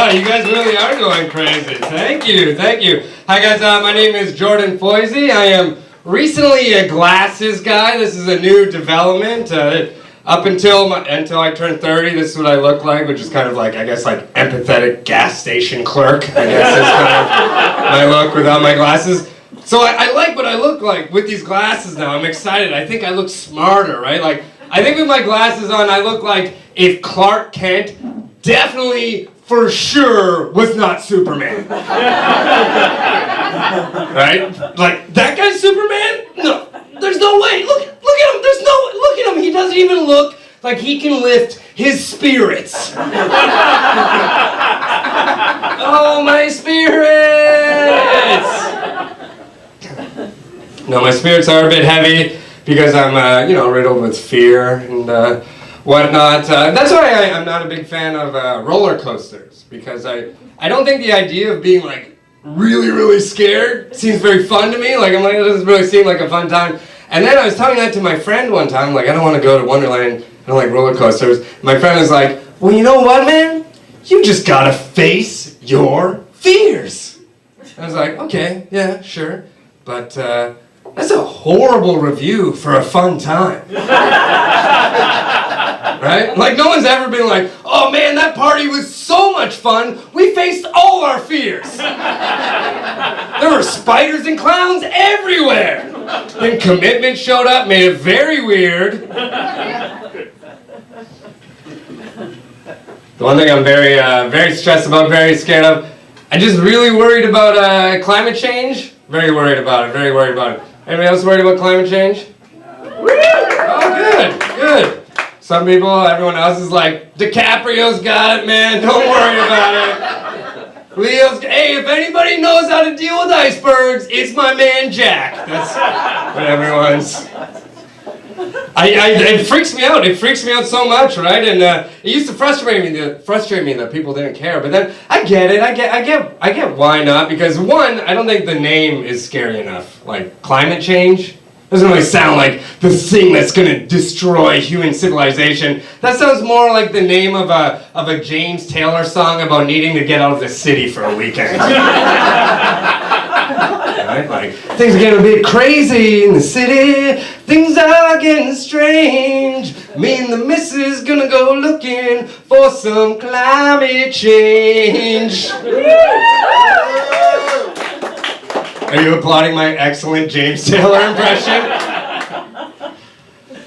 Wow, you guys really are going crazy. Thank you, thank you. Hi guys, my name is Jordan Foisy. I am recently a glasses guy. This is a new development. Up until I turned 30, this is what I look like, which is kind of like, I guess, like empathetic gas station clerk. I guess is kind of my look without my glasses. So I like what I look like with these glasses now. I'm excited. I think I look smarter, right? Like, I think with my glasses on, I look like if Clark Kent definitely, for sure, was not Superman. Right? Like, that guy's Superman? No, there's no way. Look at him. Look at him. He doesn't even look like he can lift his spirits. Oh, my spirits! No, my spirits are a bit heavy because I'm, riddled with fear and whatnot. That's why I'm not a big fan of roller coasters, because I don't think the idea of being like really, really scared seems very fun to me. Like, I'm like, it doesn't really seem like a fun time. And then I was telling that to my friend one time, like, I don't want to go to Wonderland, I don't like roller coasters. My friend was like, well, you know what, man? You just gotta face your fears. I was like, okay, yeah, sure. But that's a horrible review for a fun time. Right? Like, no one's ever been like, oh man, that party was so much fun, we faced all our fears. There were spiders and clowns everywhere. Then commitment showed up, made it very weird. The one thing I'm very stressed about, very scared of, I'm just really worried about climate change. Very worried about it, very worried about it. Anybody else worried about climate change? Oh, good. Some people, everyone else is like, DiCaprio's got it, man, don't worry about it. Leo's, hey, if anybody knows how to deal with icebergs, it's my man Jack. That's what everyone's... It freaks me out. It freaks me out so much, right? And it used to frustrate me that people didn't care. But then I get it. I get why not? Because one, I don't think the name is scary enough. Like climate change doesn't really sound like the thing that's gonna destroy human civilization. That sounds more like the name of a James Taylor song about needing to get out of the city for a weekend. Right? Like, things are getting a bit crazy in the city. Things are getting strange. Me and the missus gonna go looking for some climate change. Are you applauding my excellent James Taylor impression?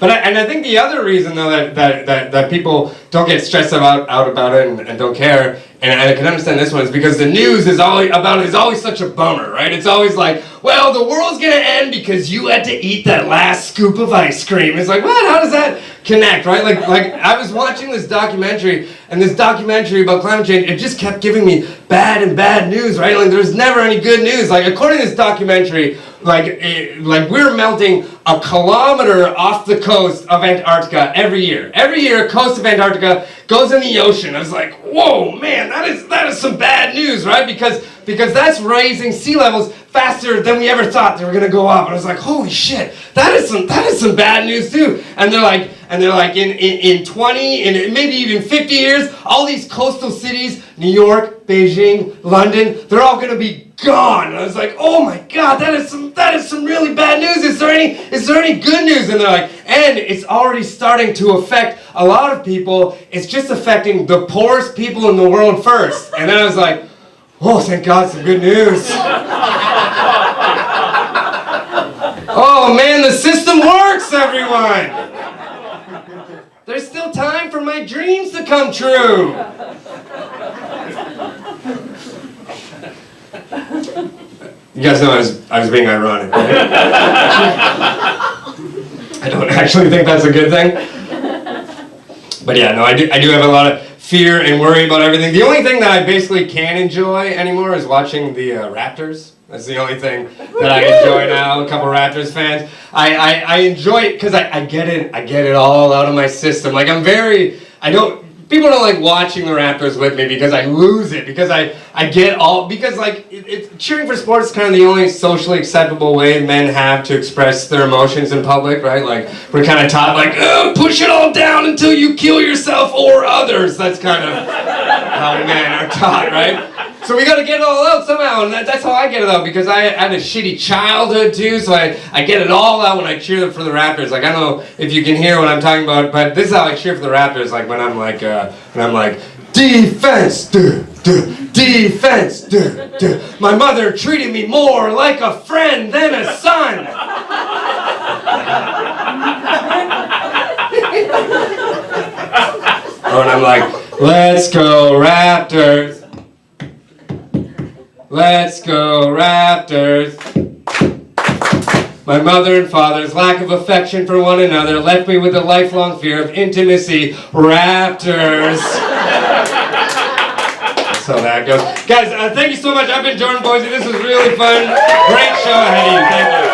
But I think the other reason though that people don't get stressed out about it and don't care, and I can understand this one, is because the news is always such a bummer, right? It's always like, well, the world's gonna end because you had to eat that last scoop of ice cream. It's like, what? How does that connect, right? Like I was watching this documentary, and this documentary about climate change, it just kept giving me bad news, right? Like there's never any good news. Like according to this documentary, like we're melting a kilometer off the coast of Antarctica every year. Every year, coast of Antarctica goes in the ocean. I was like, whoa, man, that is some bad news, right? Because that's raising sea levels faster than we ever thought they were gonna go up. And I was like, holy shit, that is some bad news too. And they're like in 20 and maybe even 50 years, all these coastal cities, New York, Beijing, London, they're all gonna be gone. And I was like, oh my god, that is some really bad news. Is there any good news? And they're like, and it's already starting to affect a lot of people. It's just affecting the poorest people in the world first. And then I was like, oh, thank God, some good news. Oh man, the system works, everyone. There's still time for my dreams to come true. You guys know I was being ironic, right? I don't actually think that's a good thing. But yeah, no, I do have a lot of fear and worry about everything. The only thing that I basically can enjoy anymore is watching the Raptors. That's the only thing that I enjoy now. A couple Raptors fans. I enjoy it because I get it all out of my system. Like people don't like watching the Raptors with me because I lose it, because I get all, because like cheering for sports is kind of the only socially acceptable way men have to express their emotions in public, right? Like we're kind of taught like, push it all down until you kill yourself or others. That's kind of how men are taught, right? So we gotta get it all out somehow, and that's how I get it out, because I had a shitty childhood too, so I get it all out when I cheer for the Raptors. Like, I don't know if you can hear what I'm talking about, but this is how I cheer for the Raptors, like when I'm like, defense, defense, my mother treated me more like a friend than a son. Oh, and I'm like, let's go Raptors. Let's go Raptors. My mother and father's lack of affection for one another left me with a lifelong fear of intimacy. Raptors. So that goes. Guys, thank you so much. I've been Jordan Foisy. This was really fun. Great show ahead of you. Thank you.